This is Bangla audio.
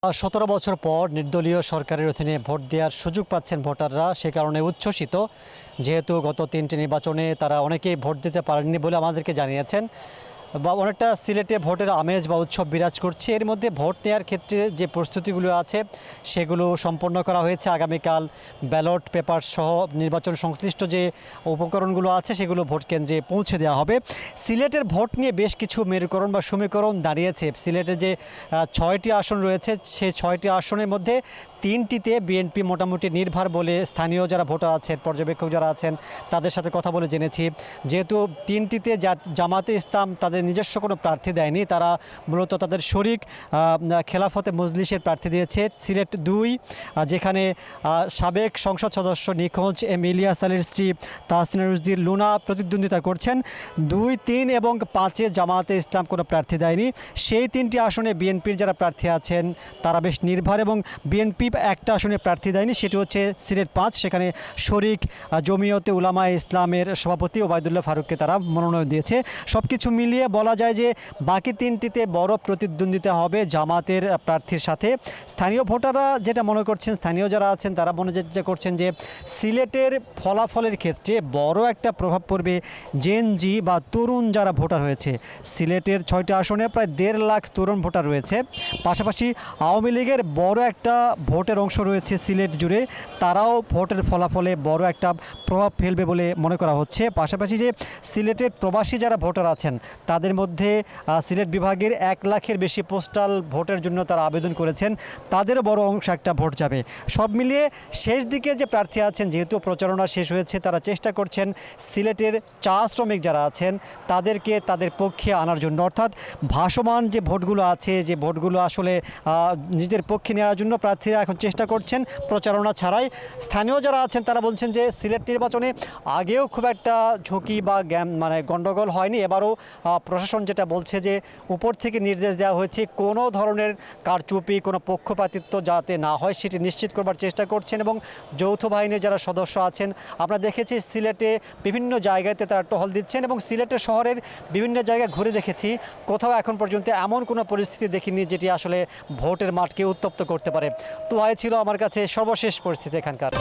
17 বছর পর নির্দলীয় সরকারের অধীনে ভোট দেওয়ার সুযোগ পাচ্ছেন ভোটাররা, সে কারণে উচ্ছ্বসিত। যেহেতু গত 3টি নির্বাচনে তারা অনেকেই ভোট দিতে পারেননি বলে আমাদেরকে জানিয়েছেন, বা অনেকটা সিলেটে ভোটের আমেজ বা উৎসব বিরাজ করছে। এর মধ্যে ভোট নেওয়ার ক্ষেত্রে যে প্রস্তুতিগুলো আছে সেগুলো সম্পন্ন করা হয়েছে। আগামীকাল ব্যালট পেপার সহ নির্বাচন সংশ্লিষ্ট যে উপকরণগুলো আছে সেগুলো ভোট কেন্দ্রে পৌঁছে দেওয়া হবে। সিলেটের ভোট নিয়ে বেশ কিছু মেরুকরণ বা সমীকরণ দাঁড়িয়েছে। সিলেটের যে 6টি আসন রয়েছে সেই 6টি আসনের মধ্যে 3টিতে বিএনপি মোটামুটি নির্ভর বলে স্থানীয় যারা ভোটার আছেন, পর্যবেক্ষক যারা আছেন তাদের সাথে কথা বলে জেনেছি। যেহেতু 3টিতে জামাতে ইসলাম তাদের নিজস্ব কোনো প্রার্থী দেয়নি, তারা মূলত তাদের শরিক খেলাফতে মজলিসের প্রার্থী দিয়েছে। সিলেট 2 যেখানে সাবেক সংসদ সদস্য নিখোঁজ ইলিয়াস আলীর স্ত্রী তাহসিনা রুশদী লুনা প্রতিদ্বন্দ্বিতা করছেন। 2, 3 এবং 5-এ জামাতে ইসলাম কোনো প্রার্থী দেয়নি। সেই 3টি আসনে বিএনপির যারা প্রার্থী আছেন তারা বেশ নির্ভর, এবং বিএনপি একটা আসনে প্রার্থী দেয়নি, সেটি হচ্ছে সিলেট 5। সেখানে শরিক জমিয়তে উলামায়ে ইসলামের সভাপতি ওবায়দুল্লাহ ফারুককে তারা মনোনয়ন দিয়েছে। সব কিছু মিলিয়ে বলা যায় যে বাকি 3টিতে বড় প্রতিদ্বন্দ্বিতা হবে জামাতের প্রার্থীর সাথে। স্থানীয় ভোটাররা যেটা মনে করছেন, স্থানীয় যারা আছেন তারা মনে করছেন যে সিলেটের ফলাফলের ক্ষেত্রে বড় একটা প্রভাব পড়বে জেনজি বা তরুণ যারা ভোটার হয়েছে। সিলেটের 6টি আসনে প্রায় 1.5 লাখ তরুণ ভোটার রয়েছে। পাশাপাশি আওয়ামী লীগের বড় একটা ভোটের অংশ রয়েছে সিলেট জুড়ে, তারাও ভোটের ফলাফলে বড় একটা প্রভাব ফেলবে বলে মনে করা হচ্ছে। পাশাপাশি যে সিলেটের প্রবাসী যারা ভোটার আছেন তাদের মধ্যে সিলেট বিভাগের 1 লাখের বেশি পোস্টাল ভোটের জন্য তারা আবেদন করেছেন, তাদেরও বড় অংশ একটা ভোট যাবে। সব মিলিয়ে শেষ দিকে যে প্রার্থী আছেন, যেহেতু প্রচারণা শেষ হয়েছে, তারা চেষ্টা করছেন সিলেটের চা শ্রমিক যারা আছেন তাদেরকে তাদের পক্ষে আনার জন্য, অর্থাৎ ভাসমান যে ভোটগুলো আছে, যে ভোটগুলো আসলে নিজেদের পক্ষে নেওয়ার জন্য প্রার্থীরা এখন চেষ্টা করছেন প্রচারণা ছাড়াই। স্থানীয় যারা আছেন তারা বলছেন যে সিলেট নির্বাচনে আগেও খুব একটা ঝুঁকি বা গণ্ডগোল হয়নি। এবারও প্রশাসন যেটা বলছে যে উপর থেকে নির্দেশ দেওয়া হয়েছে কোনো ধরনের কারচুপি, কোনো পক্ষপাতিত্ব যাতে না হয় সেটি নিশ্চিত করবার চেষ্টা করছেন। এবং যৌথ বাহিনীর যারা সদস্য আছেন, আমরা দেখেছি সিলেটে বিভিন্ন জায়গাতে তারা টহল দিচ্ছেন, এবং সিলেটের শহরের বিভিন্ন জায়গায় ঘুরে দেখেছি, কোথাও এখন পর্যন্ত এমন কোনো পরিস্থিতি দেখিনি যেটি আসলে ভোটের মাঠকে উত্তপ্ত করতে পারে। তো ছিল আমার কাছে সর্বশেষ পরিস্থিতি এখানকার।